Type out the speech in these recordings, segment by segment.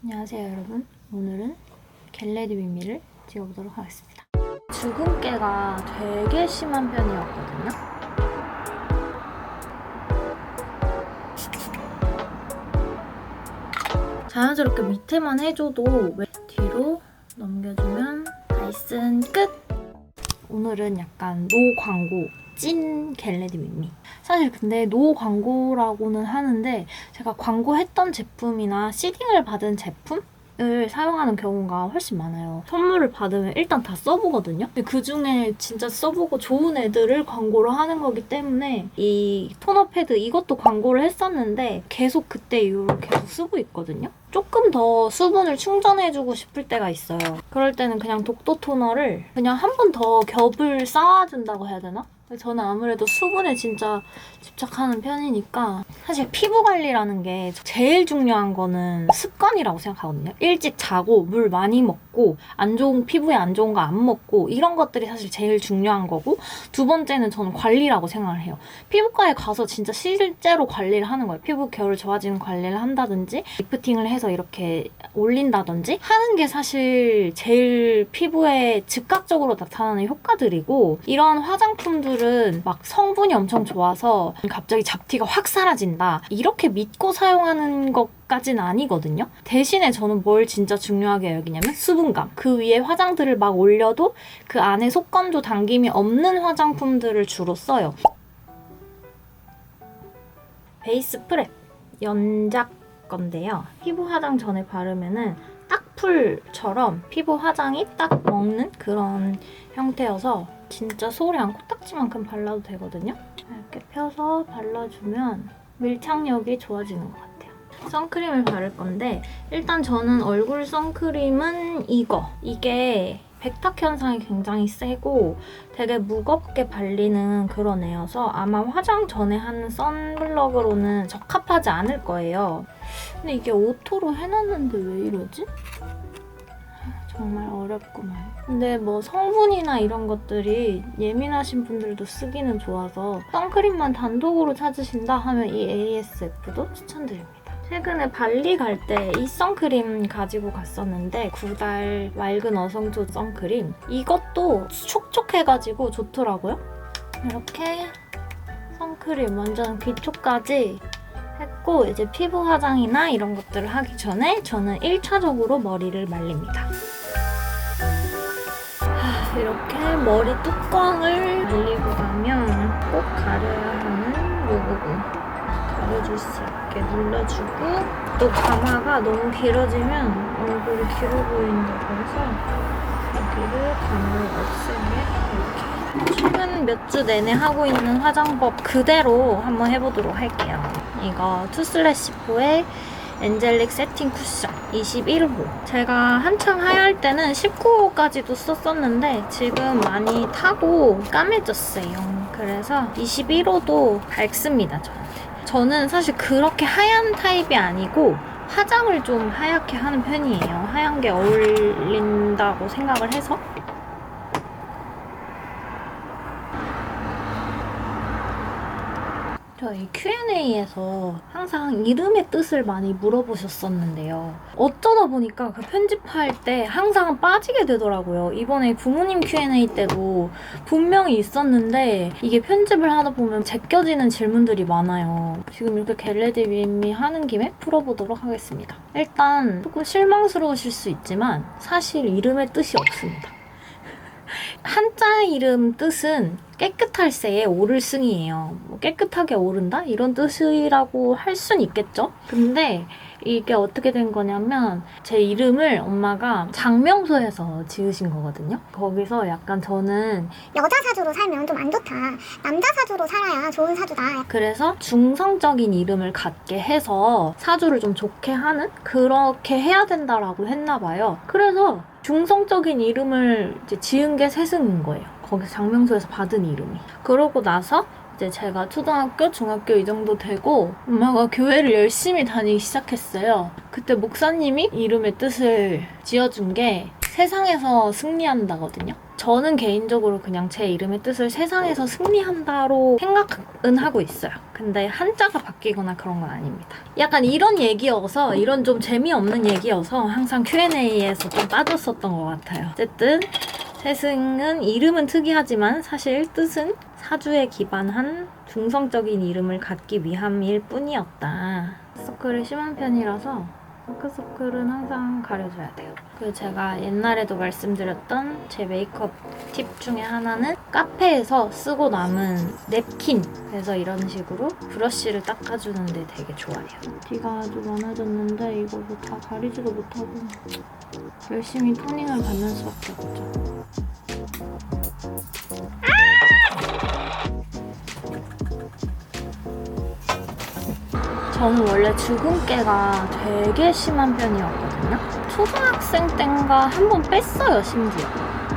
안녕하세요 여러분. 오늘은 겟레디 윗미를 찍어보도록 하겠습니다. 주근깨가 되게 심한 편이었거든요. 자연스럽게 밑에만 해줘도 뒤로 넘겨주면 나이스 끝! 오늘은 약간 노 광고 찐 겟레디 윗미. 사실 근데 노 광고라고는 하는데 제가 광고했던 제품이나 시딩을 받은 제품을 사용하는 경우가 훨씬 많아요. 선물을 받으면 일단 다 써보거든요. 근데 그중에 진짜 써보고 좋은 애들을 광고로 하는 거기 때문에 이 토너 패드 이것도 광고를 했었는데 계속 그때 이후로 계속 쓰고 있거든요. 조금 더 수분을 충전해주고 싶을 때가 있어요. 그럴 때는 그냥 독도 토너를 그냥 한 번 더 겹을 쌓아준다고 해야 되나? 저는 아무래도 수분에 진짜 집착하는 편이니까 사실 피부 관리라는 게 제일 중요한 거는 습관이라고 생각하거든요. 일찍 자고 물 많이 먹고 피부에 안 좋은 거 안 먹고 이런 것들이 사실 제일 중요한 거고, 두 번째는 저는 관리라고 생각을 해요. 피부과에 가서 진짜 실제로 관리를 하는 거예요. 피부 결 좋아지는 관리를 한다든지 리프팅을 해서 이렇게 올린다든지 하는 게 사실 제일 피부에 즉각적으로 나타나는 효과들이고, 이런 화장품들은 막 성분이 엄청 좋아서 갑자기 잡티가 확 사라진다 이렇게 믿고 사용하는 것까지는 아니거든요. 대신에 저는 뭘 진짜 중요하게 여기냐면 수분감. 그 위에 화장들을 막 올려도 그 안에 속건조 당김이 없는 화장품들을 주로 써요. 베이스 프랩 연작 건데요. 피부 화장 전에 바르면은 딱풀처럼 피부 화장이 딱 먹는 그런 형태여서 진짜 소량 코딱지만큼 발라도 되거든요. 이렇게 펴서 발라주면 밀착력이 좋아지는 것 같아요. 선크림을 바를 건데 일단 저는 얼굴 선크림은 이게 백탁 현상이 굉장히 세고 되게 무겁게 발리는 그런 애여서 아마 화장 전에 하는 선블럭으로는 적합하지 않을 거예요. 근데 이게 오토로 해놨는데 왜 이러지? 정말 어렵구만. 근데 뭐 성분이나 이런 것들이 예민하신 분들도 쓰기는 좋아서 선크림만 단독으로 찾으신다 하면 이 ASF도 추천드립니다. 최근에 발리 갈 때 이 선크림 가지고 갔었는데 구달 맑은 어성초 선크림. 이것도 촉촉해가지고 좋더라고요. 이렇게 선크림 완전 기초까지 했고, 이제 피부 화장이나 이런 것들을 하기 전에 저는 1차적으로 머리를 말립니다. 이렇게 머리 뚜껑을 말리고 나면 꼭 가려야 하는 이 부분 가려줄 수 있게 눌러주고, 또 가마가 너무 길어지면 얼굴이 길어 보인다고 해서 여기를 가마를 없애게 이렇게 최근 몇 주 내내 하고 있는 화장법 그대로 한번 해보도록 할게요. 이거 투슬래시포의 엔젤릭 세팅 쿠션 21호. 제가 한창 하얄 때는 19호까지도 썼었는데 지금 많이 타고 까매졌어요. 그래서 21호도 밝습니다, 저한테. 저는 사실 그렇게 하얀 타입이 아니고 화장을 좀 하얗게 하는 편이에요. 하얀 게 어울린다고 생각을 해서. 저희 Q&A에서 항상 이름의 뜻을 많이 물어보셨었는데요. 어쩌다 보니까 그 편집할 때 항상 빠지게 되더라고요. 이번에 부모님 Q&A 때도 분명히 있었는데 이게 편집을 하다 보면 제껴지는 질문들이 많아요. 지금 이렇게 겟레디 윗미 하는 김에 풀어보도록 하겠습니다. 일단 조금 실망스러우실 수 있지만 사실 이름의 뜻이 없습니다. 한자 이름 뜻은 깨끗할세에 오를 승이에요. 뭐 깨끗하게 오른다? 이런 뜻이라고 할 순 있겠죠? 근데 이게 어떻게 된 거냐면 제 이름을 엄마가 장명소에서 지으신 거거든요. 거기서 약간 저는 여자 사주로 살면 좀 안 좋다. 남자 사주로 살아야 좋은 사주다. 그래서 중성적인 이름을 갖게 해서 사주를 좀 좋게 하는? 그렇게 해야 된다라고 했나 봐요. 그래서 중성적인 이름을 이제 지은 게 세승인 거예요. 거기서 장명소에서 받은 이름이. 그러고 나서 이제 제가 초등학교, 중학교 이 정도 되고 엄마가 교회를 열심히 다니기 시작했어요. 그때 목사님이 이름의 뜻을 지어준 게 세상에서 승리한다거든요. 저는 개인적으로 그냥 제 이름의 뜻을 세상에서 승리한다로 생각은 하고 있어요. 근데 한자가 바뀌거나 그런 건 아닙니다. 약간 이런 얘기여서, 이런 좀 재미없는 얘기여서 항상 Q&A에서 좀 빠졌었던 것 같아요. 어쨌든 세승은 이름은 특이하지만 사실 뜻은 사주에 기반한 중성적인 이름을 갖기 위함일 뿐이었다. 서클이 심한 편이라서 다크서클은 항상 가려줘야 돼요. 그리고 제가 옛날에도 말씀드렸던 제 메이크업 팁 중에 하나는 카페에서 쓰고 남은 냅킨, 그래서 이런 식으로 브러쉬를 닦아주는데 되게 좋아요. 티가 아주 많아졌는데 이거 뭐 다 가리지도 못하고 열심히 토닝을 받는 수밖에 없죠. 저는 원래 주근깨가 되게 심한 편이었거든요. 초등학생 땐가 한 번 뺐어요, 심지어.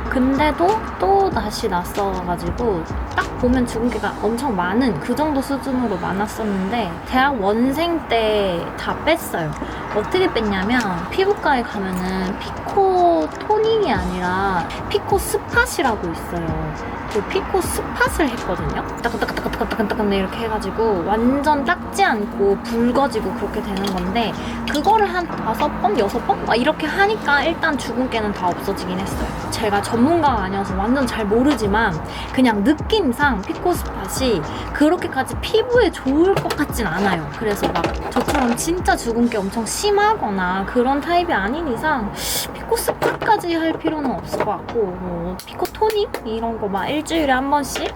근데도 또 다시 났어가지고 딱 보면 주근깨가 엄청 많은 그 정도 수준으로 많았었는데 대학 원생 때 다 뺐어요. 어떻게 뺐냐면 피부과에 가면은 피코 토닝이 아니라 피코 스팟이라고 있어요. 그 피코 스팟을 했거든요. 따끈따끈따끈따끈따끈 이렇게 해가지고 완전 닦지 않고 붉어지고 그렇게 되는 건데 그거를 한 5번, 6번? 막 이렇게 하니까 일단 주근깨는 다 없어지긴 했어요. 제가 전문가가 아니어서 완전 잘 모르지만 그냥 느낌상 피코 스팟이 그렇게까지 피부에 좋을 것 같진 않아요. 그래서 막 저처럼 진짜 주근깨 엄청 심하거나 그런 타입이 아닌 이상 피코 스팟까지 할 필요는 없을 것 같고 뭐 피코 토닝? 이런 거 막 일주일에 한 번씩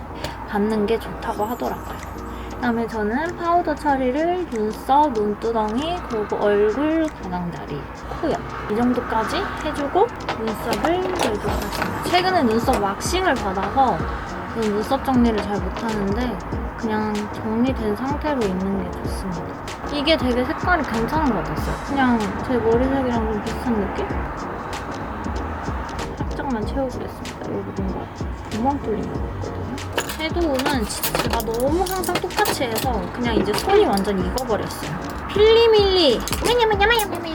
받는 게 좋다고 하더라고요. 그다음에 저는 파우더 처리를 눈썹, 눈두덩이, 그리고 얼굴, 가장자리, 코옆 이 정도까지 해주고 눈썹을 내도록 하겠습니다. 최근에 눈썹 왁싱을 받아서 눈썹 정리를 잘 못하는데 그냥 정리된 상태로 있는 게 좋습니다. 이게 되게 색깔이 괜찮은 것 같았어요. 그냥 제 머리색이랑 좀 비슷한 느낌? 살짝만 채워보겠습니다. 여기 뭔가 구멍 뚫린 거 같거든요. 섀도우는 진짜 제가 너무 항상 똑같이 해서 그냥 이제 손이 완전 익어버렸어요. 필리밀리 마냐마냐마냐마냐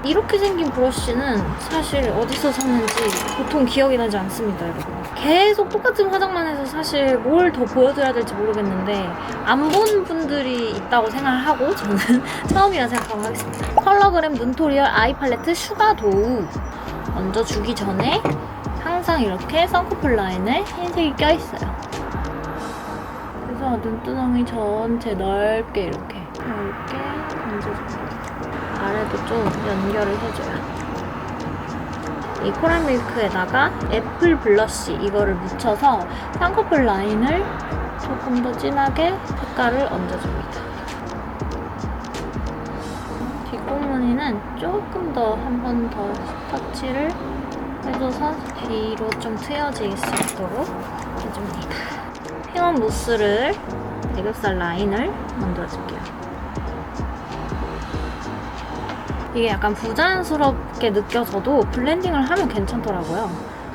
이렇게 생긴 브러쉬는 사실 어디서 샀는지 보통 기억이 나지 않습니다, 여러분. 계속 똑같은 화장만 해서 사실 뭘 더 보여드려야 될지 모르겠는데 안 본 분들이 있다고 생각하고 저는 처음이라 생각하고 하겠습니다. 컬러그램 눈토리얼 아이 팔레트 슈가도우 얹어주기 전에 항상 이렇게 쌍꺼풀 라인에 흰색이 껴있어요. 그래서 눈두덩이 전체 넓게 이렇게 얹어줍니다. 아래도 좀 연결을 해줘요. 이 코랄밀크에다가 애플 블러쉬 이거를 묻혀서 쌍꺼풀 라인을 조금 더 진하게 색깔을 얹어줍니다. 뒷공무늬는 조금 더 한 번 더 터치를 해줘서 뒤로 좀 트여질 수 있도록 해줍니다. 핑원 무스를 애교살 라인을 만들어줄게요. 이게 약간 부자연스럽게 느껴져도 블렌딩을 하면 괜찮더라고요.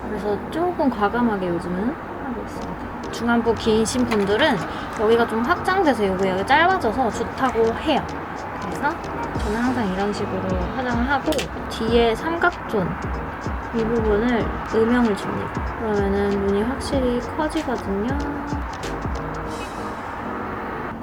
그래서 조금 과감하게 요즘은 하고 있습니다. 중안부 기신 분들은 여기가 좀 확장돼서 여기가 짧아져서 좋다고 해요. 그래서 저는 항상 이런 식으로 화장을 하고 뒤에 삼각존 이 부분을 음영을 줍니다. 그러면은 눈이 확실히 커지거든요.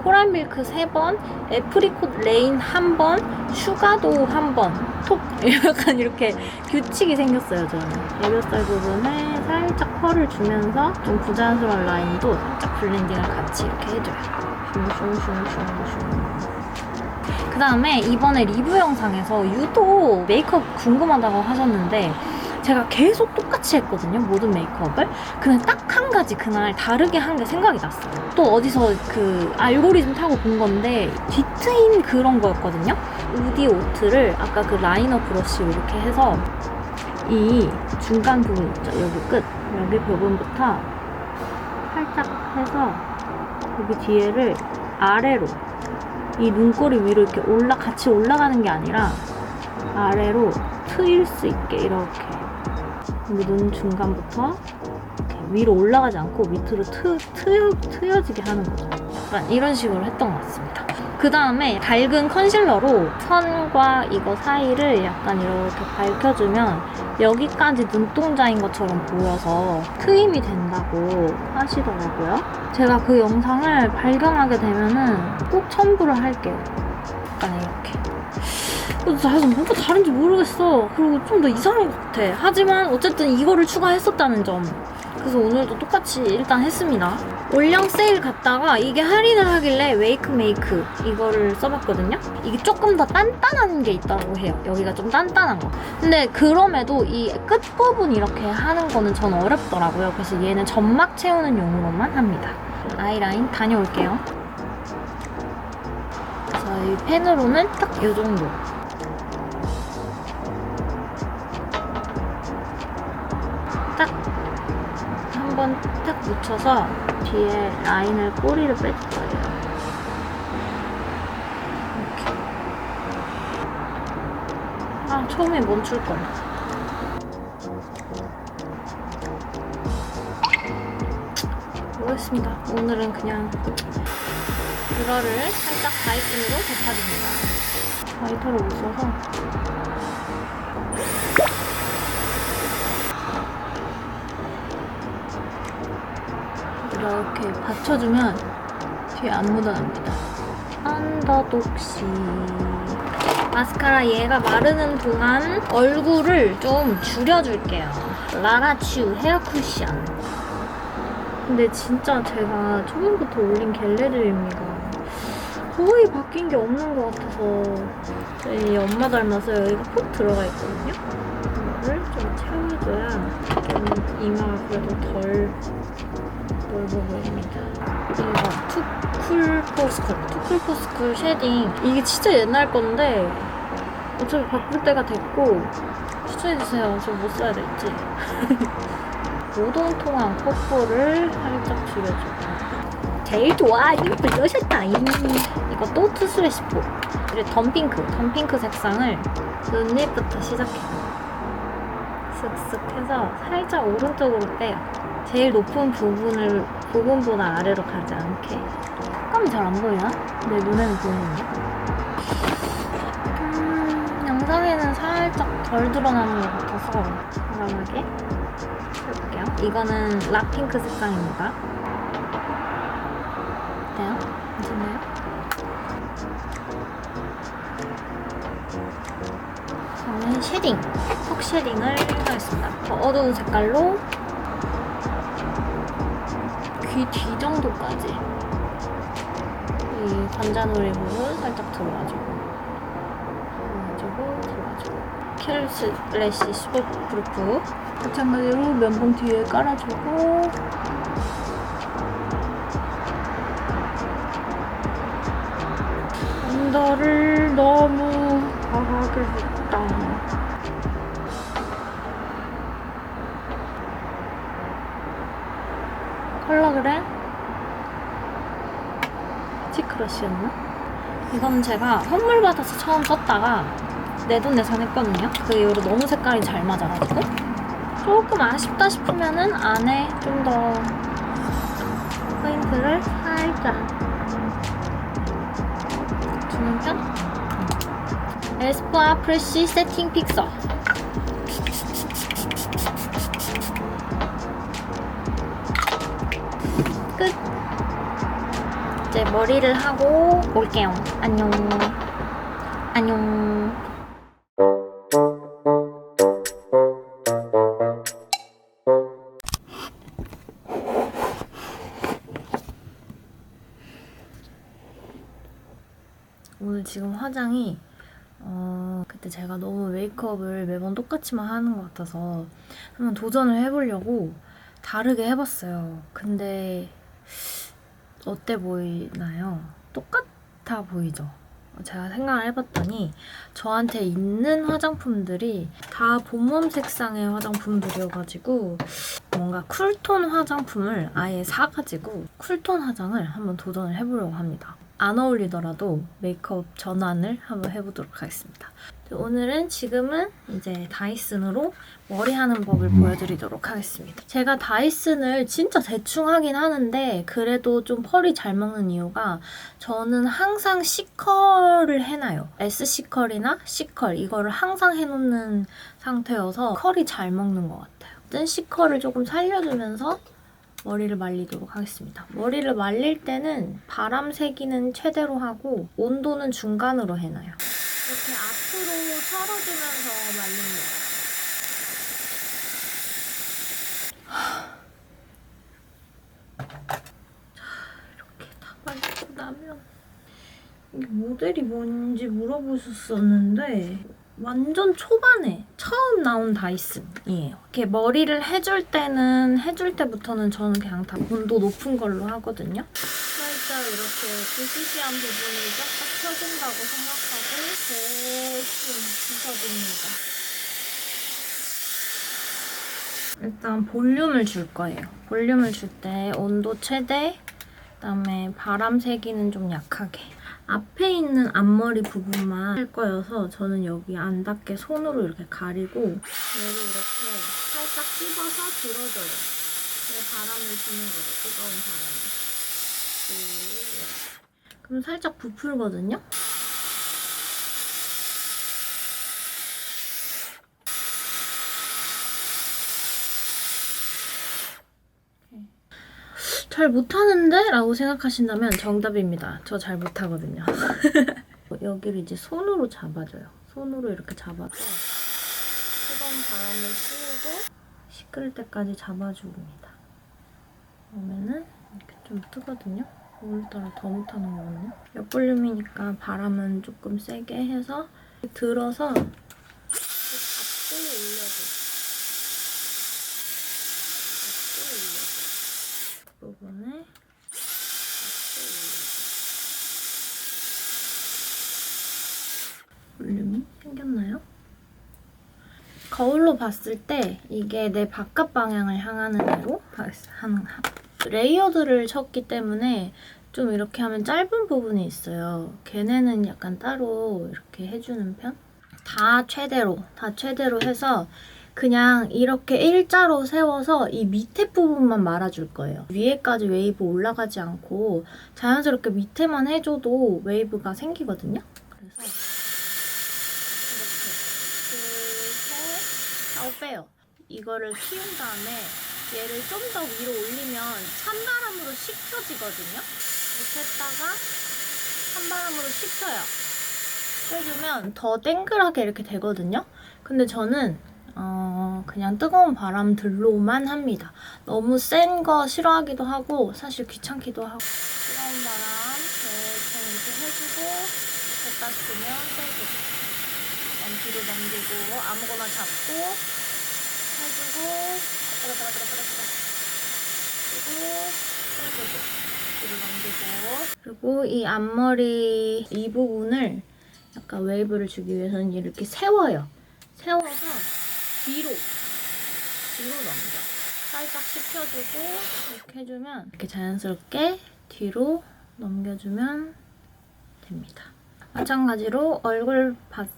코랄밀크 3번, 애프리콧 레인 1번, 슈가도우 1번, 톡! 약간 이렇게 규칙이 생겼어요, 저는. 애교살 부분에 살짝 펄을 주면서 좀 부자연스러운 라인도 살짝 블렌딩을 같이 이렇게 해줘요. 슝슝슝슝슝. 그 다음에 이번에 리뷰 영상에서 유독 메이크업 궁금하다고 하셨는데 제가 계속 똑같이 했거든요, 모든 메이크업을. 근데 딱 한 가지 그날 다르게 한 게 생각이 났어요. 또 어디서 그 알고리즘 타고 본 건데 뒤트인 그런 거였거든요. 우디 오트를 아까 그 라이너 브러쉬로 이렇게 해서 이 중간 부분 있죠, 여기 끝, 여기 부분부터 살짝 해서 여기 뒤에를 아래로 이 눈꼬리 위로 이렇게 같이 올라가는 게 아니라 아래로 트일 수 있게 이렇게 여기 눈 중간부터 이렇게 위로 올라가지 않고 밑으로 트여지게 하는 거죠. 약간 이런 식으로 했던 것 같습니다. 그 다음에 밝은 컨실러로 선과 이거 사이를 약간 이렇게 밝혀주면 여기까지 눈동자인 것처럼 보여서 트임이 된다고 하시더라고요. 제가 그 영상을 발견하게 되면은 꼭 첨부를 할게요. 약간 이렇게. 그래서 뭔가 다른지 모르겠어. 그리고 좀 더 이상한 것 같아. 하지만 어쨌든 이거를 추가했었다는 점. 그래서 오늘도 똑같이 일단 했습니다. 올영 세일 갔다가 이게 할인을 하길래 웨이크메이크 이거를 써봤거든요. 이게 조금 더 단단한 게 있다고 해요. 여기가 좀 단단한 거. 근데 그럼에도 이 끝부분 이렇게 하는 거는 전 어렵더라고요. 그래서 얘는 점막 채우는 용으로만 합니다. 아이라인 다녀올게요. 그래서 이 펜으로는 딱 이 정도. 딱 한번 딱 묻혀서 뒤에 라인을 꼬리를 빼줄 거예요. 이렇게. 아, 처음에 멈출 걸. 모르겠습니다. 오늘은 그냥 그거를 살짝 다이슨으로 덮어줍니다. 라이터를 못 써서. 이렇게 받쳐주면 뒤에 안 묻어납니다. 언더독시 마스카라 얘가 마르는 동안 얼굴을 좀 줄여줄게요. 라라츄 헤어 쿠션. 근데 진짜 제가 초반부터 올린 겟레드입니다. 거의 바뀐 게 없는 것 같아서 저희 엄마 닮아서 여기가 푹 들어가 있거든요. 이거를 좀 채워줘야 좀 이마가 그래도 덜 넓어 보입니다. 이거 투쿨포스쿨 쉐딩. 이게 진짜 옛날 건데 어차피 바꿀 때가 됐고 추천해주세요. 저 못 써야 될지. 오동통한 콧볼을 살짝 줄여주고. 제일 좋아! 이거 불러셨다! 이거 또 투스레시포. 그리고 덤핑크 색상을 눈립부터 시작해요. 슥슥 해서 살짝 오른쪽으로 빼요. 제일 높은 부분보다 아래로 가지 않게. 색감이 잘 안 보이나? 내 눈에는 보이는데? 영상에는 살짝 덜 드러나는 것 같아서 과감하게 해볼게요. 이거는 락핑크 색상입니다. 어때요? 괜찮나요? 저는 쉐딩, 턱 쉐딩을 하겠습니다. 더 어두운 색깔로 귀 뒤 정도까지 이 관자놀이 부분 살짝 들어가지고 킬 스플래시 슈퍼프루프 마찬가지로 면봉 뒤에 깔아주고 언더를 너무 과하게 했다. 컬러그램 치크러쉬였나? 이건 제가 선물 받아서 처음 썼다가 내돈내산 했거든요. 그 이후로 너무 색깔이 잘 맞아가지고 조금 아쉽다 싶으면은 안에 좀 더 포인트를 살짝 주는 편? 에스쁘아 프레쉬 세팅 픽서. 끝. 이제 머리를 하고 올게요. 안녕. 안녕. 오늘 지금 화장이 그때 제가 너무 메이크업을 매번 똑같이만 하는 것 같아서 한번 도전을 해보려고 다르게 해봤어요. 근데 어때 보이나요? 똑같아 보이죠? 제가 생각을 해봤더니 저한테 있는 화장품들이 다 봄웜 색상의 화장품들이어가지고 뭔가 쿨톤 화장품을 아예 사가지고 쿨톤 화장을 한번 도전을 해보려고 합니다. 안 어울리더라도 메이크업 전환을 한번 해보도록 하겠습니다. 오늘은 지금은 이제 다이슨으로 머리하는 법을 보여드리도록 하겠습니다. 제가 다이슨을 진짜 대충 하긴 하는데 그래도 좀 펄이 잘 먹는 이유가 저는 항상 C컬을 해놔요. SC컬이나 C컬 이거를 항상 해놓는 상태여서 컬이 잘 먹는 것 같아요. 뜬 C컬을 조금 살려주면서 머리를 말리도록 하겠습니다. 머리를 말릴 때는 바람 세기는 최대로 하고 온도는 중간으로 해놔요. 이렇게 앞으로 털어주면서 말립니다. 자, 이렇게 다 말리고 나면 이게 모델이 뭔지 물어보셨었는데 완전 초반에 처음 나온 다이슨이에요. 이렇게 머리를 해줄 때부터는 저는 그냥 다 온도 높은 걸로 하거든요. 살짝 이렇게 부시시한 부분이 쫙쫙 펴진다고 생각하고 대충 빗어줍니다. 일단 볼륨을 줄 거예요. 볼륨을 줄 때 온도 최대, 그다음에 바람 세기는 좀 약하게. 앞에 있는 앞머리 부분만 할 거여서 저는 여기 안 닿게 손으로 이렇게 가리고 얘를 이렇게 살짝 찝어서 들어줘요. 바람을 주는 거죠. 뜨거운 바람을. 그럼 살짝 부풀거든요? 잘 못하는데? 라고 생각하신다면 정답입니다. 저 잘 못하거든요. 여기를 이제 손으로 잡아줘요. 손으로 이렇게 잡아서 뜨거운 바람을 씌우고 시끄를 때까지 잡아줍니다. 그러면은 이렇게 좀 뜨거든요. 오늘따라 더 못하는 거거든요. 옆볼륨이니까 바람은 조금 세게 해서 들어서 잡고 올려줘. 부분에 볼륨이 생겼나요? 거울로 봤을 때 이게 내 바깥 방향을 향하는 대로 하는 레이어드를 쳤기 때문에 좀 이렇게 하면 짧은 부분이 있어요. 걔네는 약간 따로 이렇게 해주는 편? 다 최대로 해서 그냥 이렇게 일자로 세워서 이 밑에 부분만 말아줄 거예요. 위에까지 웨이브 올라가지 않고 자연스럽게 밑에만 해줘도 웨이브가 생기거든요. 그래서 이렇게 하고 빼요. 이거를 키운 다음에 얘를 좀 더 위로 올리면 찬바람으로 식혀지거든요. 이렇게 했다가 찬바람으로 식혀요. 빼주면 더 땡글하게 이렇게 되거든요. 근데 저는 그냥 뜨거운 바람들로만 합니다. 너무 센 거 싫어하기도 하고 사실 귀찮기도 하고 뜨거운 바람 대충 이렇게 해주고 됐다 싶으면 빼주고 그냥 뒤로 넘기고 아무거나 잡고 해주고 그리고 빼주고 뒤로 넘기고 그리고 이 앞머리 이 부분을 약간 웨이브를 주기 위해서는 이렇게 세워요. 세워서 뒤로 넘겨. 살짝 식혀주고 이렇게 해주면 이렇게 자연스럽게 뒤로 넘겨주면 됩니다. 마찬가지로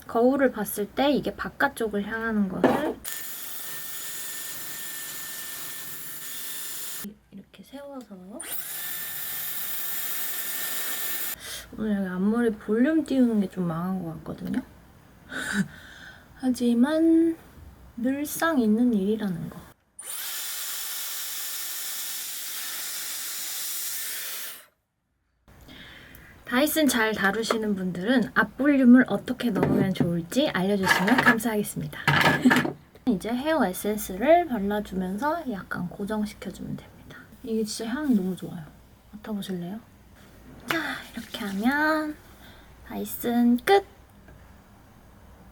거울을 봤을 때 이게 바깥쪽을 향하는 것을 이렇게 세워서 오늘 여기 앞머리 볼륨 띄우는 게 좀 망한 것 같거든요. 하지만 늘상 있는 일이라는 거. 다이슨 잘 다루시는 분들은 앞볼륨을 어떻게 넣으면 좋을지 알려주시면 감사하겠습니다. 이제 헤어 에센스를 발라주면서 약간 고정시켜주면 됩니다. 이게 진짜 향이 너무 좋아요. 맡아보실래요? 자, 이렇게 하면 다이슨 끝!